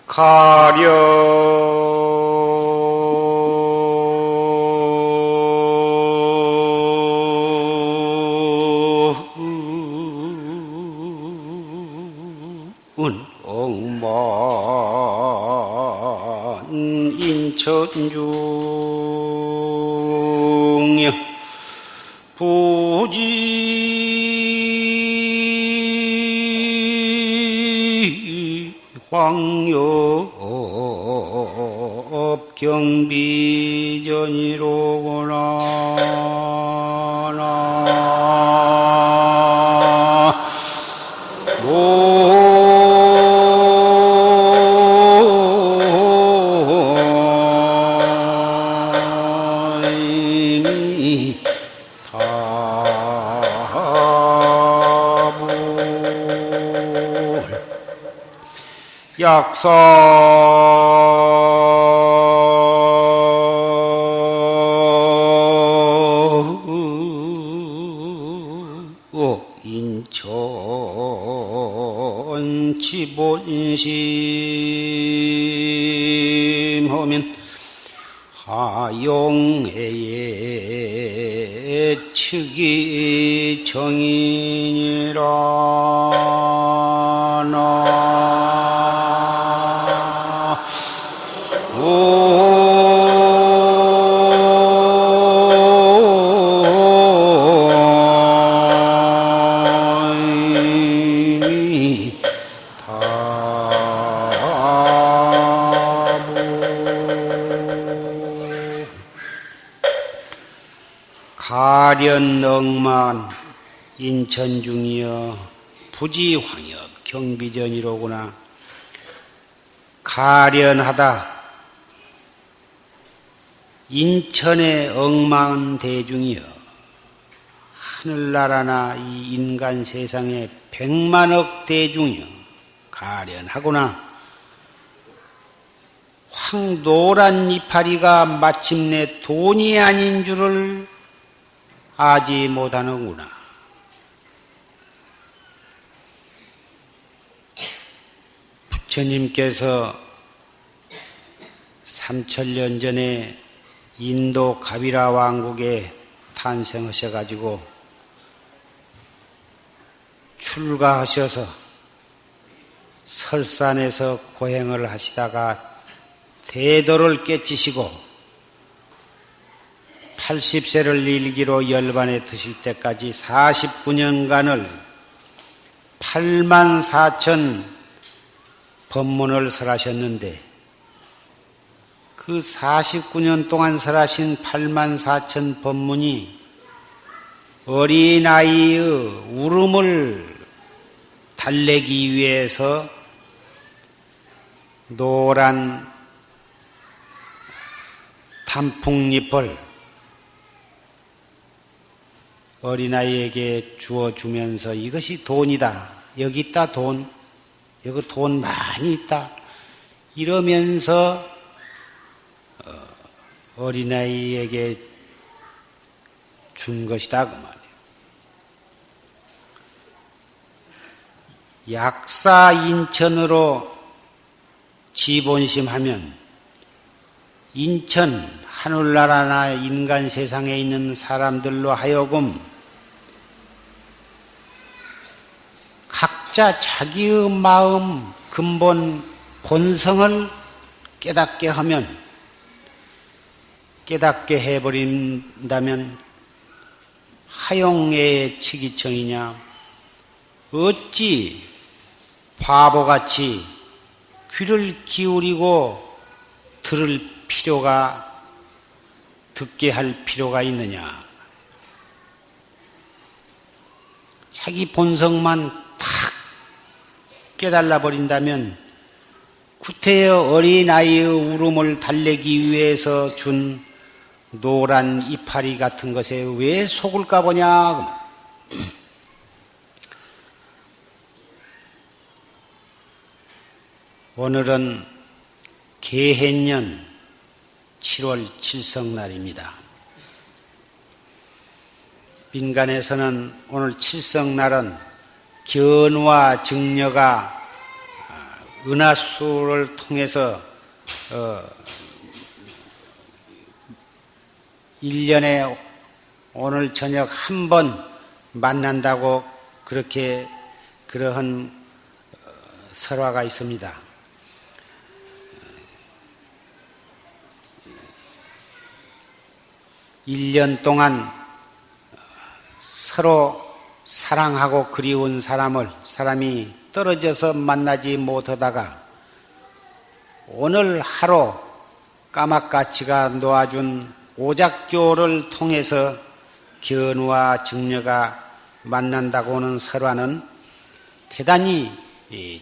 가려 억만 인천중여 부지 황엽 경비전이로구나 약사 인천 지본심하면 하용해의 측이 정인이라 가련억만 인천중이여 부지황엽 경비전이로구나. 가련하다 인천의 억만 대중이여 하늘나라나 이 인간 세상의 100만억 대중이여 가련하구나. 황노란 이파리가 마침내 돈이 아닌 줄을 아지 못하는구나. 부처님께서 3000년 전에 인도 가비라 왕국에 탄생하셔가지고 출가하셔서 설산에서 고행을 하시다가 대도를 깨치시고 80세를 일기로 열반에 드실 때까지 49년간을 84,000 법문을 설하셨는데 그 49년 동안 설하신 84,000 법문이 어린아이의 울음을 달래기 위해서 노란 단풍잎을 어린아이에게 주어주면서 이것이 돈이다. 여기 있다 돈. 여기 돈 많이 있다. 이러면서 어린아이에게 준 것이다. 그 말이에요. 약사 인천으로 지본심하면 인천 하늘나라나 인간 세상에 있는 사람들로 하여금 각자 자기의 마음 근본 본성을 깨닫게 하면 깨닫게 해버린다면 하용의 치기청이냐 어찌 바보같이 귀를 기울이고 듣게 할 필요가 있느냐. 자기 본성만 탁 깨달아 버린다면 구태의 어린아이의 울음을 달래기 위해서 준 노란 이파리 같은 것에 왜 속을까 보냐. 오늘은 개해년 7월 칠성날입니다. 민간에서는 오늘 칠성날은 견과 증녀가 은하수를 통해서 1년에 오늘 저녁 한 번 만난다고 그렇게 그러한 설화가 있습니다. 1년 동안 서로 사랑하고 그리운 사람이 떨어져서 만나지 못하다가 오늘 하루 까막가치가 놓아준 오작교를 통해서 견우와 증녀가 만난다고 하는 설화는 대단히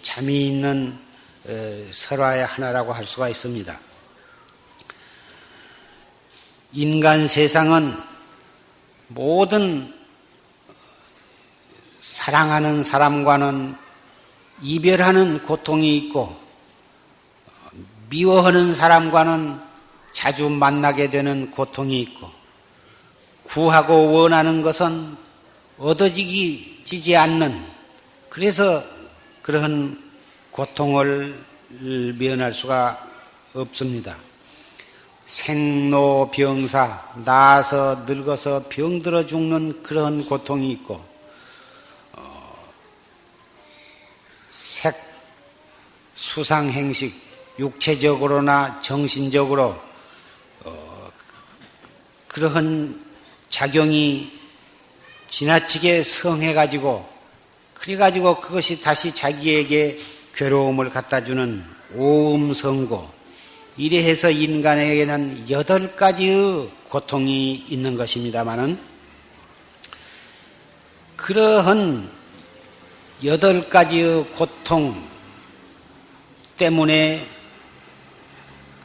재미있는 설화의 하나라고 할 수가 있습니다. 인간 세상은 모든 사랑하는 사람과는 이별하는 고통이 있고 미워하는 사람과는 자주 만나게 되는 고통이 있고 구하고 원하는 것은 얻어지지 않는 그래서 그러한 고통을 면할 수가 없습니다. 생로병사 나아서 늙어서 병들어 죽는 그런 고통이 있고 수상행식 육체적으로나 정신적으로 그러한 작용이 지나치게 성해가지고 그래가지고 그것이 다시 자기에게 괴로움을 갖다주는 오음성고 이래 해서 인간에게는 8가지의 고통이 있는 것입니다마는 그러한 8가지의 고통 때문에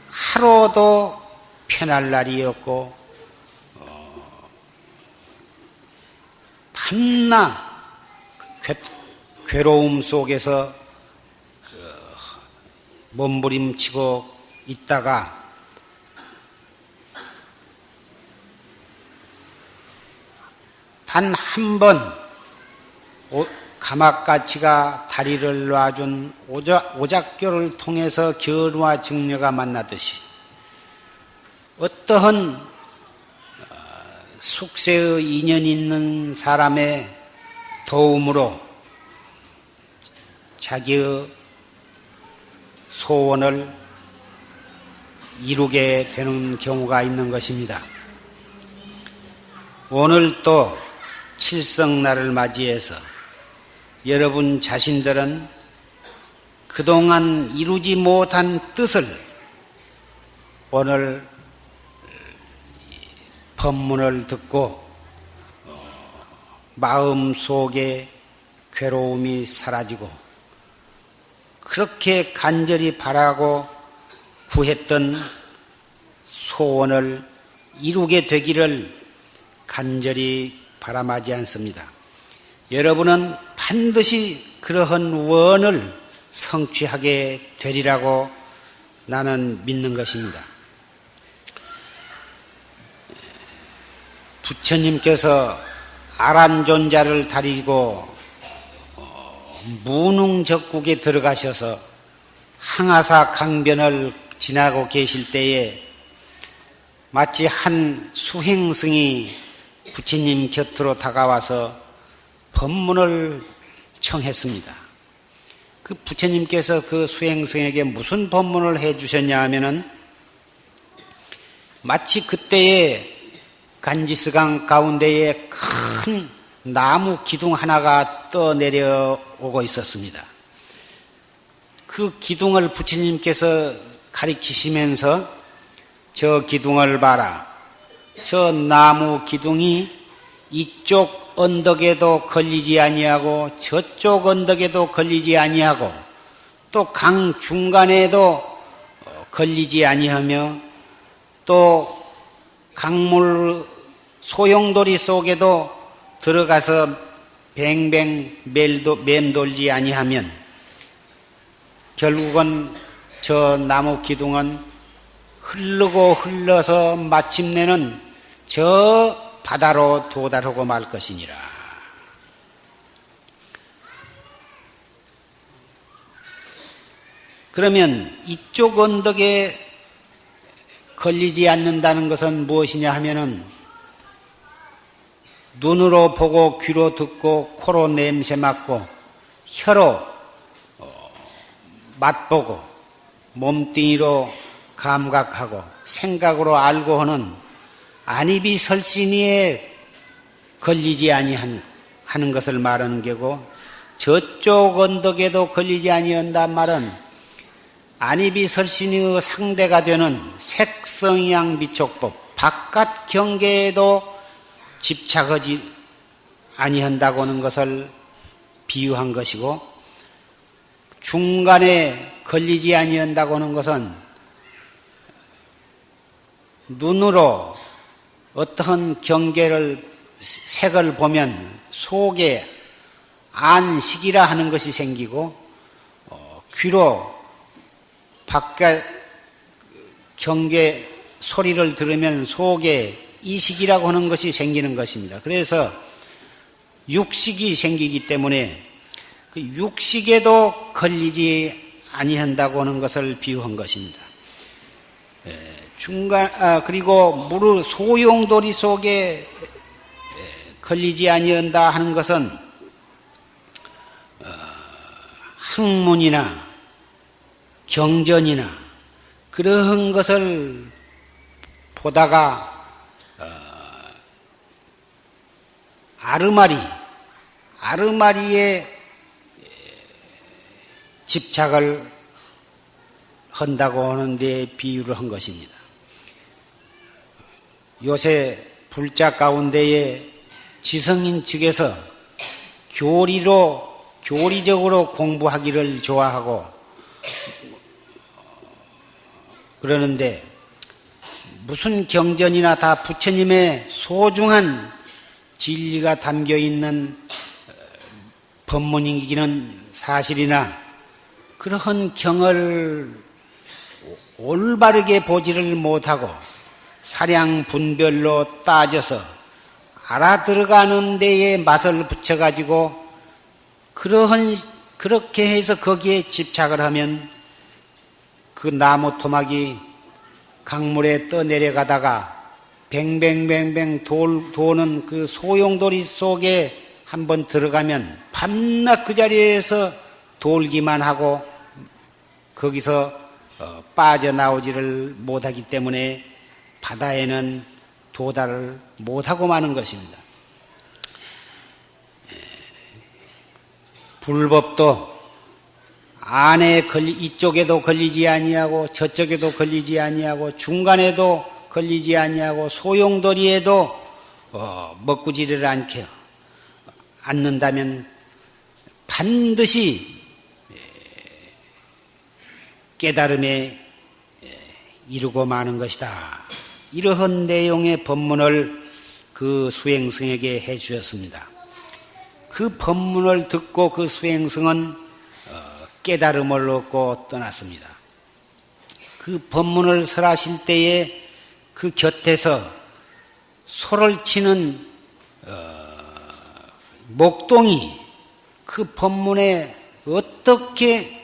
하루도 편할 날이 없고 밤낮 괴로움 속에서 몸부림치고 있다가 단 한 번 가막가치가 다리를 놔준 오작교를 통해서 견우와 증녀가 만나듯이 어떠한 숙세의 인연이 있는 사람의 도움으로 자기의 소원을 이루게 되는 경우가 있는 것입니다. 오늘 또 칠성날을 맞이해서 여러분 자신들은 그동안 이루지 못한 뜻을 오늘 법문을 듣고 마음속에 괴로움이 사라지고 그렇게 간절히 바라고 구했던 소원을 이루게 되기를 간절히 바람하지 않습니다. 여러분은 반드시 그러한 원을 성취하게 되리라고 나는 믿는 것입니다. 부처님께서 아란존자를 다리고 무능적국에 들어가셔서 항아사 강변을 지나고 계실 때에 마치 한 수행승이 부처님 곁으로 다가와서 법문을 청했습니다. 그 부처님께서 그 수행승에게 무슨 법문을 해 주셨냐 하면은 마치 그때에 간지스강 가운데에 큰 나무 기둥 하나가 떠 내려오고 있었습니다. 그 기둥을 부처님께서 가리키시면서 저 기둥을 봐라. 저 나무 기둥이 이쪽 언덕에도 걸리지 아니하고 저쪽 언덕에도 걸리지 아니하고 또 강 중간에도 걸리지 아니하며 또 강물 소용돌이 속에도 들어가서 뱅뱅 맴돌지 아니하면 결국은 저 나무 기둥은 흐르고 흘러서 마침내는 저 바다로 도달하고 말 것이니라. 그러면 이쪽 언덕에 걸리지 않는다는 것은 무엇이냐 하면은 눈으로 보고 귀로 듣고 코로 냄새 맡고 혀로 맛보고 몸뚱이로 감각하고 생각으로 알고 하는 안입이 설신이에 걸리지 아니하는 것을 말하는 게고 저쪽 언덕에도 걸리지 아니한단 말은 안입이 설신의 상대가 되는 색성향 미촉법 바깥 경계에도 집착하지 아니한다고 하는 것을 비유한 것이고 중간에 걸리지 아니한다고 하는 것은 눈으로 어떠한 경계를 색을 보면 속에 안식이라 하는 것이 생기고 귀로 바깥 경계 소리를 들으면 속에 이식이라고 하는 것이 생기는 것입니다. 그래서 육식이 생기기 때문에 그 육식에도 걸리지 아니한다고 하는 것을 비유한 것입니다. 그리고 무릇 소용돌이 속에 걸리지 아니한다 하는 것은 학문이나 경전이나 그러한 것을 보다가 아르마리에 집착을 한다고 하는데 비유를 한 것입니다. 요새 불자 가운데에 지성인 측에서 교리적으로 공부하기를 좋아하고 그러는데 무슨 경전이나 다 부처님의 소중한 진리가 담겨 있는 법문이기는 사실이나 그러한 경을 올바르게 보지를 못하고 사량 분별로 따져서 알아들어가는 데에 맛을 붙여가지고 그렇게 해서 거기에 집착을 하면 그 나무 토막이 강물에 떠내려가다가 뱅뱅뱅뱅 도는 그 소용돌이 속에 한번 들어가면 밤낮 그 자리에서 돌기만 하고 거기서 빠져나오지를 못하기 때문에 바다에는 도달을 못하고 마는 것입니다. 불법도 안에 이쪽에도 걸리지 아니하고 저쪽에도 걸리지 아니하고 중간에도 걸리지 아니하고 소용돌이에도 먹구지를 않는다면 반드시 깨달음에 이루고 마는 것이다. 이러한 내용의 법문을 그 수행승에게 해 주셨습니다. 그 법문을 듣고 그 수행승은 깨달음을 얻고 떠났습니다. 그 법문을 설하실 때에 그 곁에서 소를 치는 목동이 그 법문에 어떻게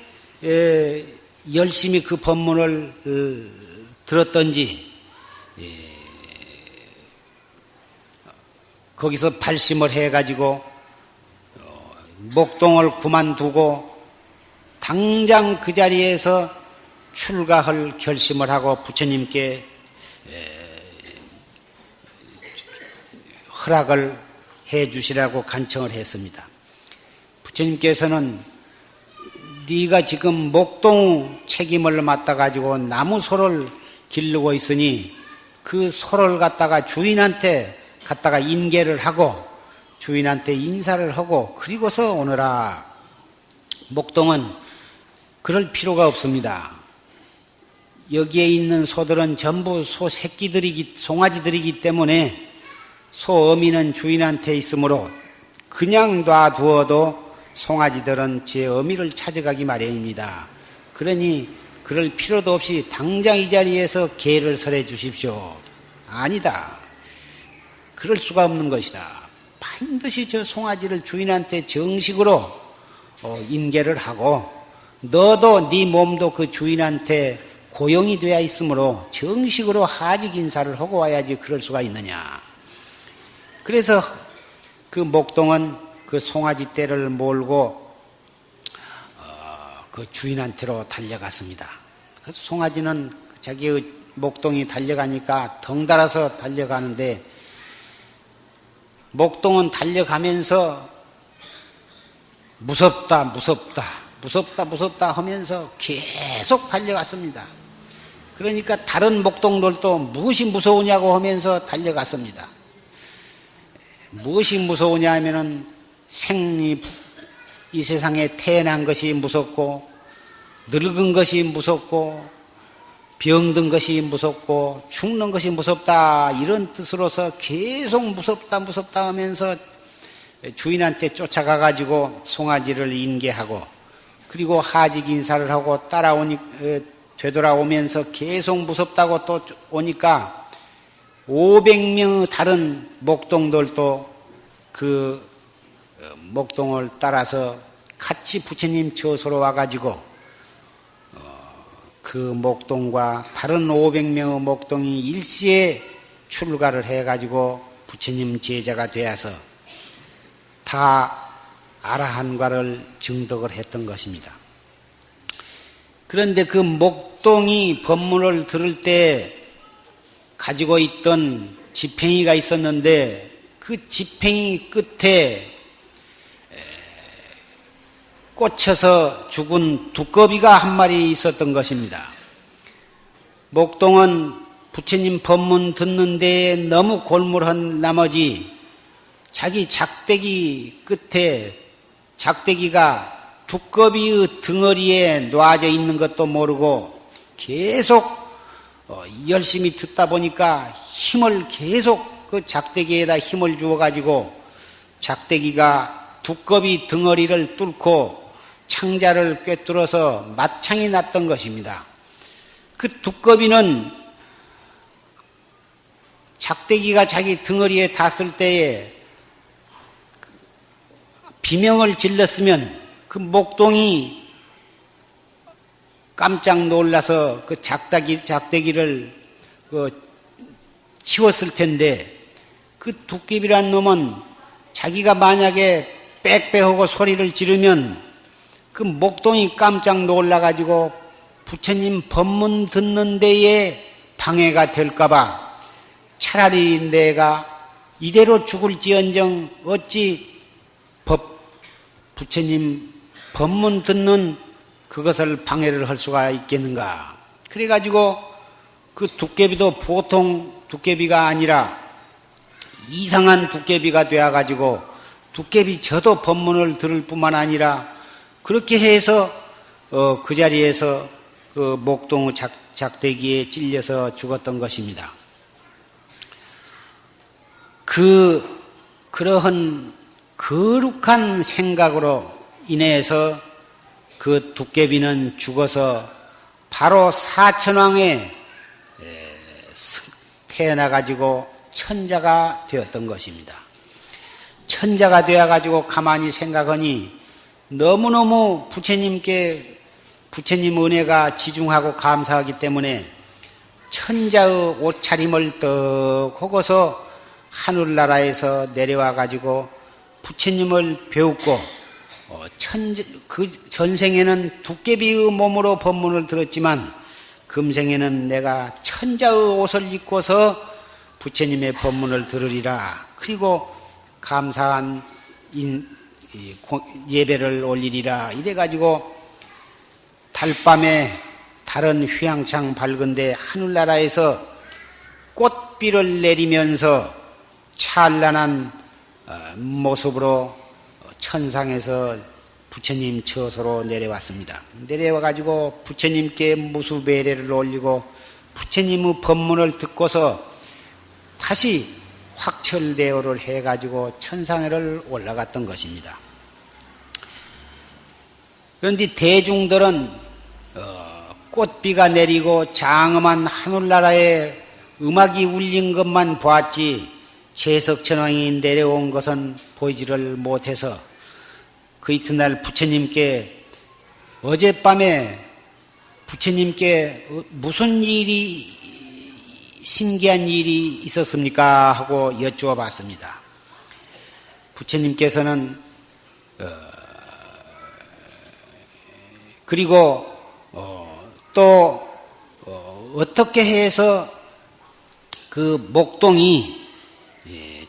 열심히 그 법문을 들었던지 거기서 발심을 해가지고 목동을 그만두고 당장 그 자리에서 출가할 결심을 하고 부처님께 허락을 해 주시라고 간청을 했습니다. 부처님께서는 네가 지금 목동 책임을 맡아가지고 나무 소를 기르고 있으니 그 소를 갖다가 주인한테 갖다가 인계를 하고 주인한테 인사를 하고 그리고서 오너라. 목동은 그럴 필요가 없습니다. 여기에 있는 소들은 전부 소 새끼들이기, 송아지들이기 때문에 소 어미는 주인한테 있으므로 그냥 놔두어도 송아지들은 제 어미를 찾아가기 마련입니다. 그러니 그럴 필요도 없이 당장 이 자리에서 계를 설해 주십시오. 아니다. 그럴 수가 없는 것이다. 반드시 저 송아지를 주인한테 정식으로 인계를 하고 너도 네 몸도 그 주인한테 고용이 되어 있으므로 정식으로 하직 인사를 하고 와야지 그럴 수가 있느냐. 그래서 그 목동은 그 송아지 떼를 몰고 그 주인한테로 달려갔습니다. 그래서 송아지는 자기의 목동이 달려가니까 덩달아서 달려가는데 목동은 달려가면서 무섭다 하면서 계속 달려갔습니다. 그러니까 다른 목동들도 무엇이 무서우냐고 하면서 달려갔습니다. 무엇이 무서우냐 하면은 이 세상에 태어난 것이 무섭고 늙은 것이 무섭고 병든 것이 무섭고 죽는 것이 무섭다 이런 뜻으로서 계속 무섭다 하면서 주인한테 쫓아가 가지고 송아지를 인계하고 그리고 하직 인사를 하고 되돌아오면서 계속 무섭다고 또 오니까 500명 다른 목동들도 그 목동을 따라서 같이 부처님 처소로 와가지고 그 목동과 다른 500명의 목동이 일시에 출가를 해가지고 부처님 제자가 되어서 다 아라한과를 증득을 했던 것입니다. 그런데 그 목동이 법문을 들을 때 가지고 있던 지팽이가 있었는데 그 지팽이 끝에 꽂혀서 죽은 두꺼비가 한 마리 있었던 것입니다. 목동은 부처님 법문 듣는 데에 너무 골몰한 나머지 자기 작대기 끝에 작대기가 두꺼비의 등어리에 놔져 있는 것도 모르고 계속 열심히 듣다 보니까 힘을 계속 그 작대기에다 힘을 주어가지고 작대기가 두꺼비 등어리를 뚫고 창자를 꿰뚫어서 마창이 났던 것입니다. 그 두꺼비는 작대기가 자기 등어리에 닿았을 때에 비명을 질렀으면 그 목동이 깜짝 놀라서 그 작대기를 치웠을 텐데 그 두꺼비란 놈은 자기가 만약에 빽빽하고 소리를 지르면 그 목동이 깜짝 놀라가지고 부처님 법문 듣는 데에 방해가 될까봐 차라리 내가 이대로 죽을지언정 어찌 부처님 법문 듣는 그것을 방해를 할 수가 있겠는가. 그래가지고 그 두꺼비도 보통 두꺼비가 아니라 이상한 두꺼비가 되어가지고 두꺼비 저도 법문을 들을 뿐만 아니라 그렇게 해서 그 자리에서 그 목동의 작대기에 찔려서 죽었던 것입니다. 그러한 거룩한 생각으로 인해서 그 두꺼비는 죽어서 바로 사천왕에 태어나가지고 천자가 되었던 것입니다. 천자가 되어가지고 가만히 생각하니 너무너무 부처님 은혜가 지중하고 감사하기 때문에 천자의 옷차림을 떡 하고서 하늘나라에서 내려와가지고 부처님을 배웠고 그 전생에는 두꺼비의 몸으로 법문을 들었지만 금생에는 내가 천자의 옷을 입고서 부처님의 법문을 들으리라. 그리고 감사한 예배를 올리리라. 이래가지고 달밤에 달은 휘황창 밝은데 하늘나라에서 꽃비를 내리면서 찬란한 모습으로 천상에서 부처님 처소로 내려왔습니다. 내려와가지고 부처님께 무수배례를 올리고 부처님의 법문을 듣고서 다시 확철대오를 해가지고 천상에를 올라갔던 것입니다. 그런데 대중들은 꽃비가 내리고 장엄한 하늘나라에 음악이 울린 것만 보았지 재석천왕이 내려온 것은 보이지를 못해서 그 이튿날 부처님께 어젯밤에 부처님께 무슨 일이 신기한 일이 있었습니까? 하고 여쭈어 봤습니다. 부처님께서는 그리고 또 어떻게 해서 그 목동이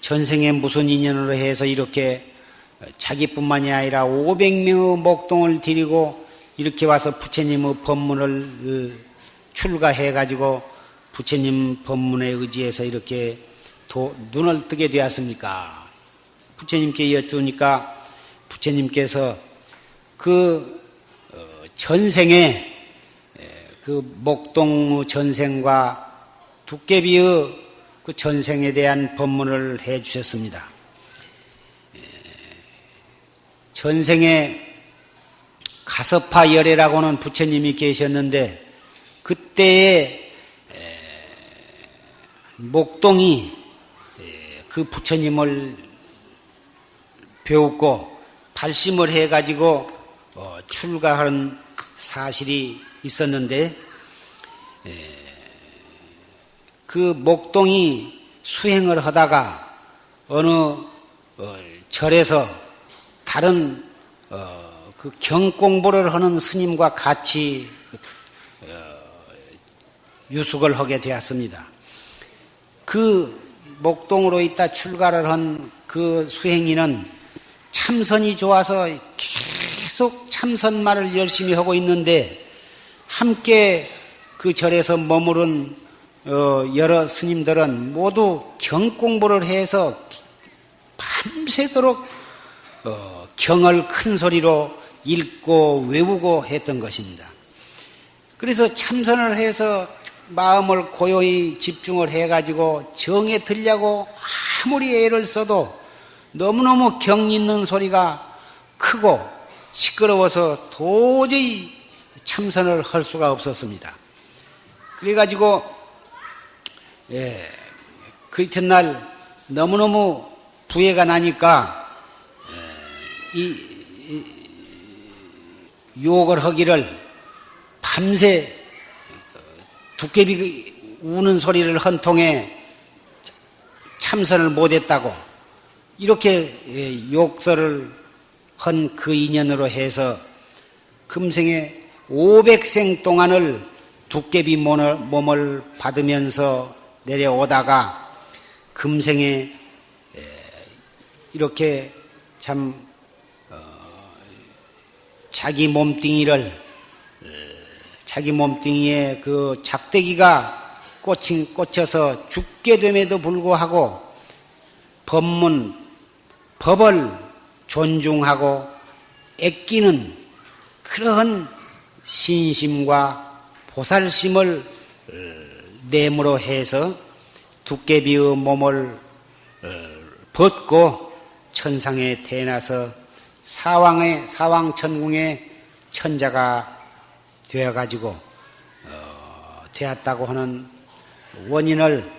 전생에 무슨 인연으로 해서 이렇게 자기뿐만이 아니라 500명의 목동을 데리고 이렇게 와서 부처님의 법문을 출가해 가지고 부처님 법문에 의지해서 이렇게 눈을 뜨게 되었습니까? 부처님께 여쭈니까 부처님께서 그 전생에 그 목동 전생과 두께비의 그 전생에 대한 법문을 해 주셨습니다. 전생에 가섭파 열애라고는 부처님이 계셨는데 그때에 목동이 그 부처님을 배웠고 발심을 해가지고 출가한 사실이 있었는데 그 목동이 수행을 하다가 어느 절에서 다른 그 경공부를 하는 스님과 같이 유숙을 하게 되었습니다. 그 목동으로 있다 출가를 한 그 수행인은 참선이 좋아서 계속 참선말을 열심히 하고 있는데 함께 그 절에서 머무른 여러 스님들은 모두 경공부를 해서 밤새도록 경을 큰 소리로 읽고 외우고 했던 것입니다. 그래서 참선을 해서 마음을 고요히 집중을 해가지고 정에 들려고 아무리 애를 써도 너무너무 경 있는 소리가 크고 시끄러워서 도저히 참선을 할 수가 없었습니다. 그래가지고 그 이튿날 너무너무 부해가 나니까 이 욕을 하기를 밤새 두께비 우는 소리를 한 통에 참선을 못했다고 이렇게 욕설을 한 그 인연으로 해서 금생에 500생 동안을 두께비 몸을 받으면서 내려오다가 금생에 이렇게 참 자기 몸뚱이에 그 작대기가 꽂혀서 죽게 됨에도 불구하고 법을 존중하고 아끼는 그러한 신심과 보살심을 내므로 해서 두께비의 몸을 벗고 천상에 태어나서 사왕천궁의 천자가 되어가지고 되었다고 하는 원인을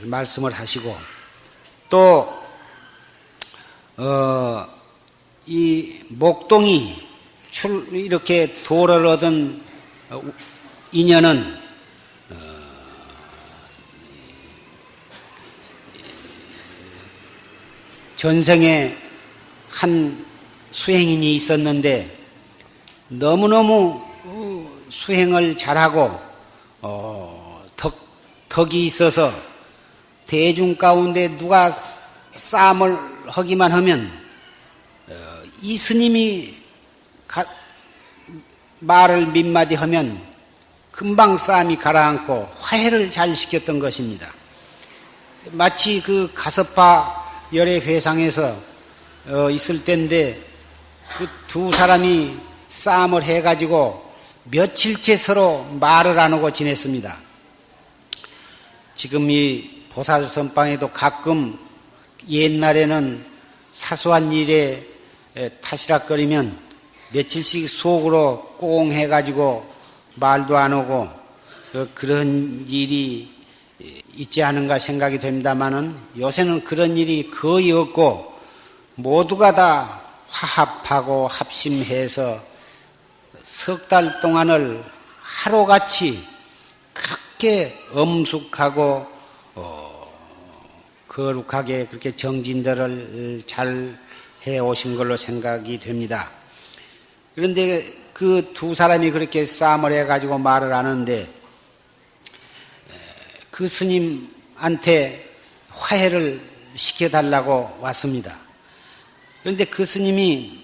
말씀을 하시고 또 이 목동이 이렇게 도를 얻은 인연은 전생에 한 수행인이 있었는데 너무너무 수행을 잘하고 덕이 있어서 대중 가운데 누가 싸움을 하기만 하면 이 스님이 말을 몇 마디 하면 금방 싸움이 가라앉고 화해를 잘 시켰던 것입니다. 마치 그 가섭파 열애 회상에서 있을 때인데 그 두 사람이 싸움을 해가지고 며칠째 서로 말을 안 하고 지냈습니다. 지금 이 보살선방에도 가끔 옛날에는 사소한 일에 타시락거리면 며칠씩 속으로 꽁 해가지고 말도 안 하고 그런 일이 있지 않은가 생각이 됩니다마는 요새는 그런 일이 거의 없고 모두가 다 화합하고 합심해서 석 달 동안을 하루같이 그렇게 엄숙하고 거룩하게 그렇게 정진들을 잘 해오신 걸로 생각이 됩니다. 그런데 그 두 사람이 그렇게 싸움을 해가지고 말을 하는데 그 스님한테 화해를 시켜달라고 왔습니다. 그런데 그 스님이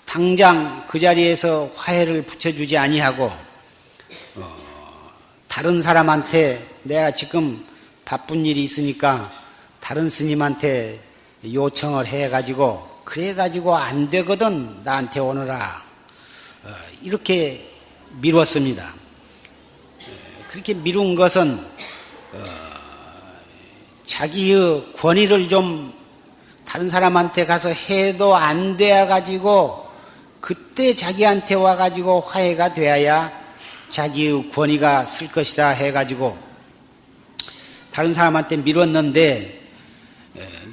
당장 그 자리에서 화해를 붙여주지 아니하고 다른 사람한테 내가 지금 바쁜 일이 있으니까 다른 스님한테 요청을 해가지고 그래가지고 안 되거든 나한테 오너라 이렇게 미뤘습니다. 그렇게 미룬 것은 자기의 권위를 좀 다른 사람한테 가서 해도 안 돼가지고 그때 자기한테 와가지고 화해가 되어야 자기의 권위가 쓸 것이다 해가지고 다른 사람한테 미뤘는데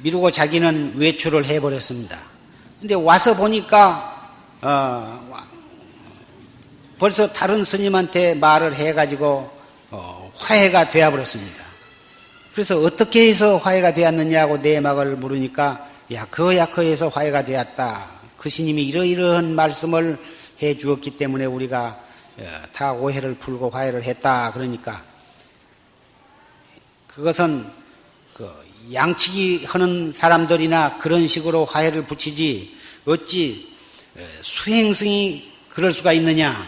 미루고 자기는 외출을 해버렸습니다. 근데 와서 보니까 벌써 다른 스님한테 말을 해가지고 화해가 되어버렸습니다. 그래서 어떻게 해서 화해가 되었느냐고 내막을 물으니까 야커야커해서 화해가 되었다. 그 스님이 이러이러한 말씀을 해 주었기 때문에 우리가 다 오해를 풀고 화해를 했다. 그러니까 그것은 양치기 하는 사람들이나 그런 식으로 화해를 붙이지 어찌 수행승이 그럴 수가 있느냐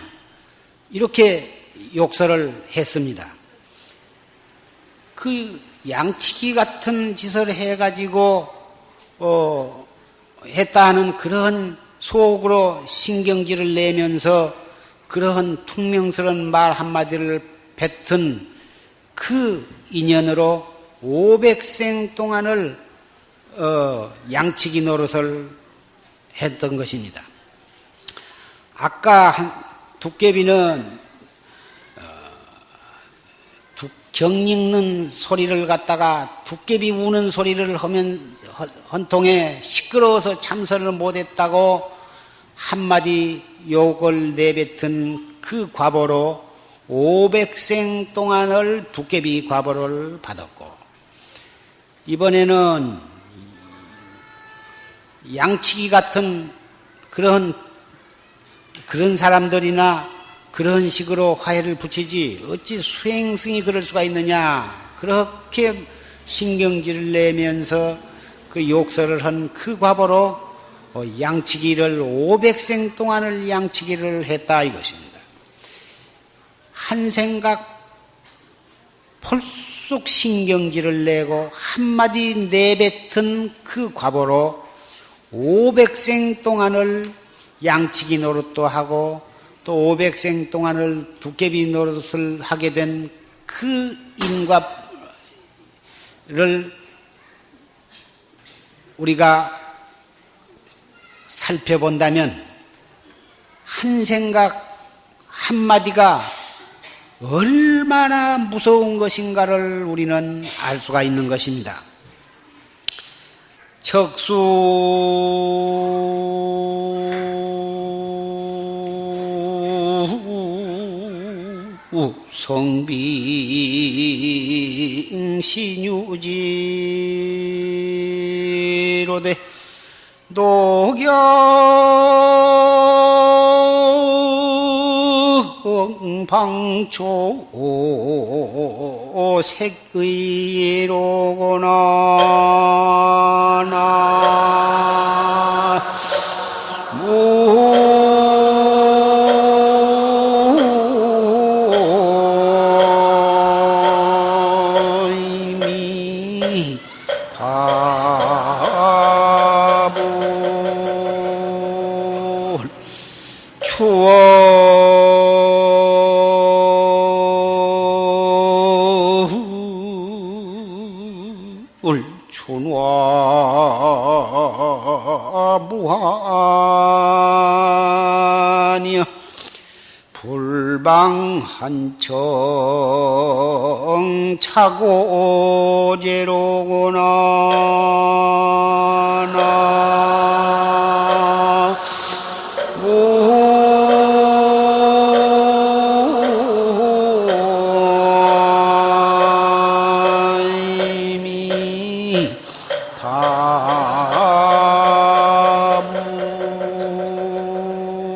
이렇게 욕설을 했습니다. 그 양치기 같은 짓을 해가지고 했다 하는 그런 속으로 신경질을 내면서 그러한 퉁명스러운 말 한마디를 뱉은 그 인연으로 500생 동안을 양치기 노릇을 했던 것입니다. 아까 도깨비는 경 읽는 소리를 갖다가 도깨비 우는 소리를 하면 헌통에 시끄러워서 참선을 못했다고 한마디 욕을 내뱉은 그 과보로 500생 동안을 도깨비 과보를 받았고 이번에는 양치기 같은 그런 사람들이나 그런 식으로 화해를 붙이지 어찌 수행승이 그럴 수가 있느냐 그렇게 신경질을 내면서 그 욕설을 한 그 과보로 양치기를 500생 동안을 양치기를 했다 이것입니다. 한 생각 펄쑥 신경질을 내고 한마디 내뱉은 그 과보로 500생 동안을 양치기 노릇도 하고 또 500생 동안을 도깨비 노릇을 하게 된 그 인과를 우리가 살펴본다면 한 생각 한마디가 얼마나 무서운 것인가를 우리는 알 수가 있는 것입니다. 척수 성빙신유지로되 노경방초 색의로구나 무하니여 불방한청 차고제로구나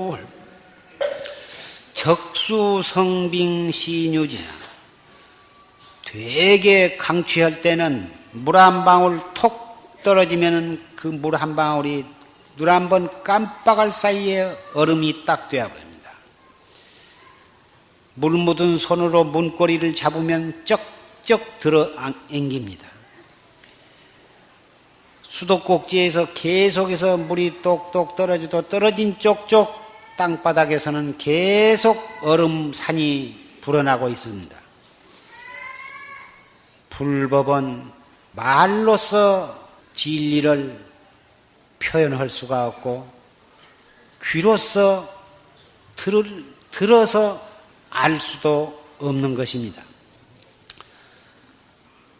다물 적수성빙시뉴지나 되게 강취할 때는 물 한 방울 톡 떨어지면 그 물 한 방울이 눈 한 번 깜빡할 사이에 얼음이 딱 되어버립니다. 물 묻은 손으로 문고리를 잡으면 쩍쩍 들어 앵깁니다. 수도꼭지에서 계속해서 물이 똑똑 떨어져도 떨어진 쪽쪽 땅바닥에서는 계속 얼음산이 불어나고 있습니다. 불법은 말로써 진리를 표현할 수가 없고 귀로서 들어서 알 수도 없는 것입니다.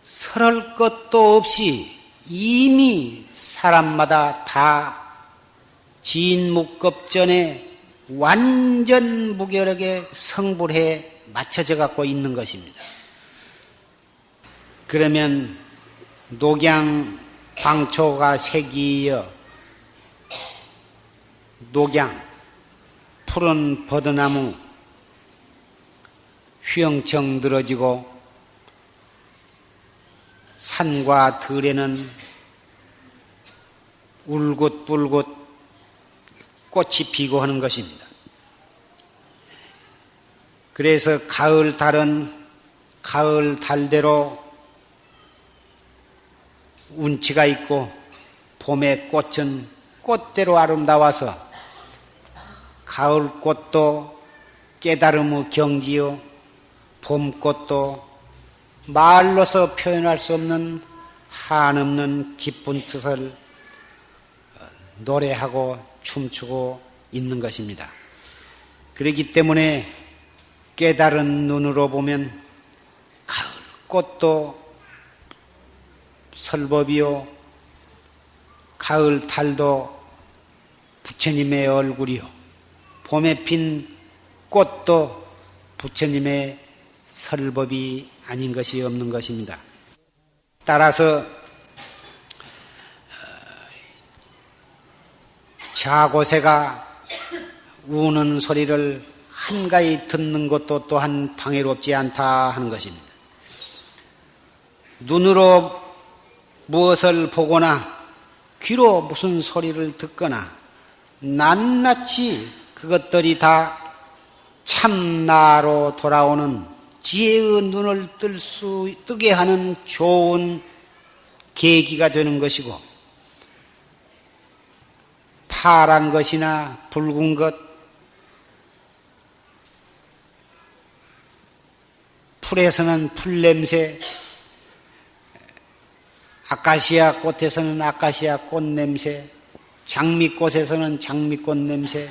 설할 것도 없이 이미 사람마다 다 진묵급전에 완전 무결하게 성불해 맞춰져 갖고 있는 것입니다. 그러면 녹양 광초가 색이여 녹양 푸른 버드나무 휘영청 늘어지고 산과 들에는 울긋불긋 꽃이 피고 하는 것입니다. 그래서 가을 달은 가을 달대로 운치가 있고 봄의 꽃은 꽃대로 아름다워서 가을꽃도 깨달음의 경지요 봄꽃도 말로서 표현할 수 없는 한없는 기쁜 뜻을 노래하고 춤추고 있는 것입니다. 그렇기 때문에 깨달은 눈으로 보면 가을꽃도 설법이요 가을 달도 부처님의 얼굴이요 봄에 핀 꽃도 부처님의 설법이 아닌 것이 없는 것입니다. 따라서 자고새가 우는 소리를 한가히 듣는 것도 또한 방해롭지 않다 하는 것입니다. 눈으로 무엇을 보거나 귀로 무슨 소리를 듣거나 낱낱이 그것들이 다 참나로 돌아오는 지혜의 눈을 뜨게 하는 좋은 계기가 되는 것이고 파란 것이나 붉은 것 풀에서는 풀냄새 아카시아 꽃에서는 아카시아 꽃 냄새, 장미꽃에서는 장미꽃 냄새,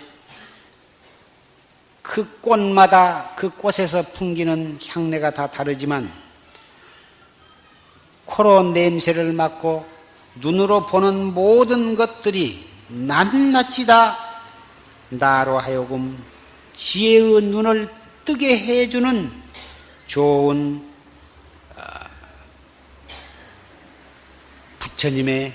그 꽃마다 그 꽃에서 풍기는 향내가 다 다르지만 코로 냄새를 맡고 눈으로 보는 모든 것들이 낱낱이 다 나로 하여금 지혜의 눈을 뜨게 해주는 좋은 부처님의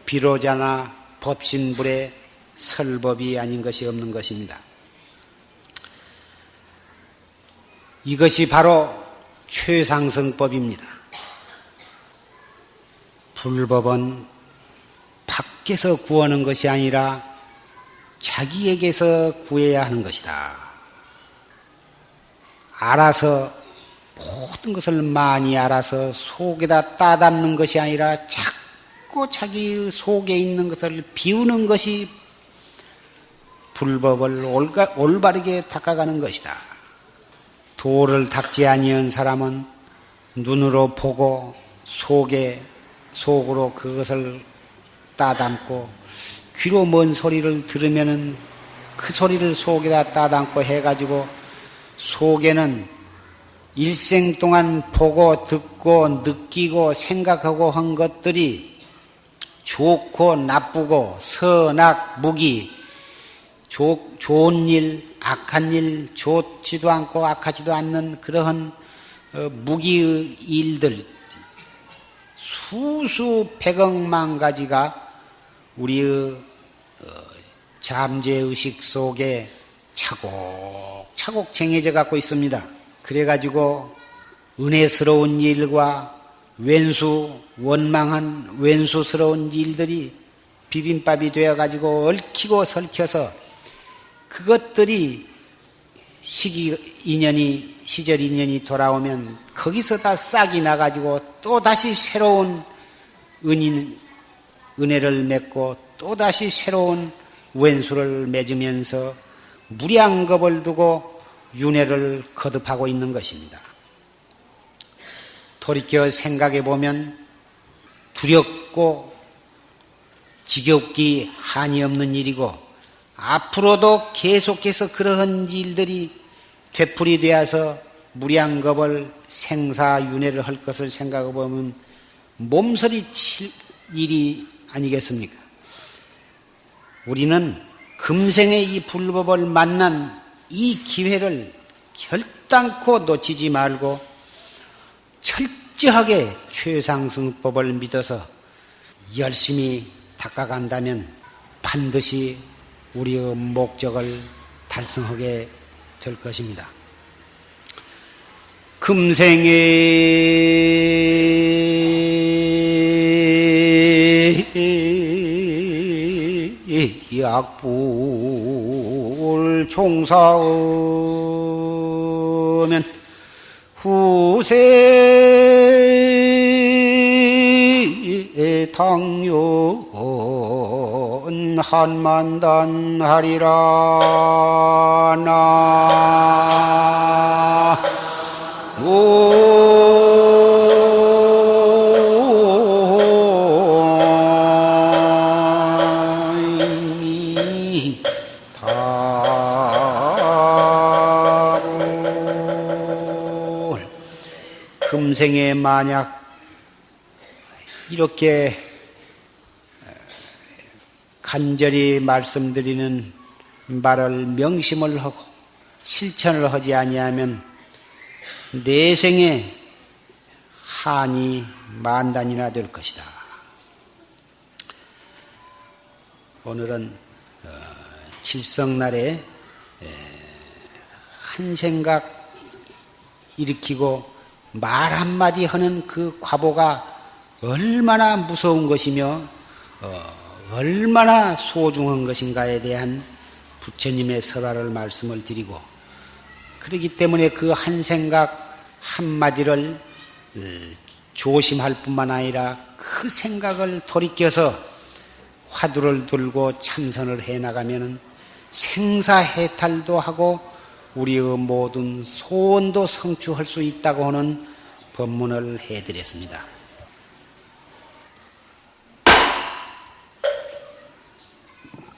비로자나 법신불의 설법이 아닌 것이 없는 것입니다. 이것이 바로 최상승법입니다. 불법은 밖에서 구하는 것이 아니라 자기에게서 구해야 하는 것이다. 알아서 모든 것을 많이 알아서 속에다 따담는 것이 아니라 자꾸 자기 속에 있는 것을 비우는 것이 불법을 올바르게 닦아가는 것이다. 도를 닦지 아니한 사람은 눈으로 보고 속으로 그것을 따담고 귀로 먼 소리를 들으면은 그 소리를 속에다 따담고 해가지고 속에는 일생 동안 보고 듣고 느끼고 생각하고 한 것들이 좋고 나쁘고 선악 무기 좋은 일, 악한 일, 좋지도 않고 악하지도 않는 그러한 무기의 일들 수수 백억만 가지가 우리의 잠재의식 속에 차곡차곡 쟁여져 갖고 있습니다. 그래가지고 은혜스러운 일과 원망한 왼수스러운 일들이 비빔밥이 되어가지고 얽히고 설켜서 그것들이 시절 인연이 돌아오면 거기서 다 싹이 나가지고 또다시 새로운 은혜를 맺고 또다시 새로운 왼수를 맺으면서 무량겁을 두고 윤회를 거듭하고 있는 것입니다. 돌이켜 생각해 보면 두렵고 지겹기 한이 없는 일이고 앞으로도 계속해서 그러한 일들이 되풀이되어서 무량겁을 생사윤회를 할 것을 생각해 보면 몸서리 칠 일이 아니겠습니까? 우리는 금생에 이 불법을 만난 이 기회를 결단코 놓치지 말고 철저하게 최상승법을 믿어서 열심히 닦아간다면 반드시 우리의 목적을 달성하게 될 것입니다. 금생에 약불 종사하면 후세 당연 한만단하리라. 금생에 만약 이렇게 간절히 말씀드리는 말을 명심을 하고 실천을 하지 아니하면 내생에 한이 만단이나 될 것이다. 오늘은 칠성날에 한 생각 일으키고 말 한마디 하는 그 과보가 얼마나 무서운 것이며 얼마나 소중한 것인가에 대한 부처님의 설화를 말씀을 드리고, 그렇기 때문에 그 한 생각 한마디를 조심할 뿐만 아니라 그 생각을 돌이켜서 화두를 들고 참선을 해나가면 생사해탈도 하고 우리의 모든 소원도 성취할 수 있다고 하는 법문을 해드렸습니다.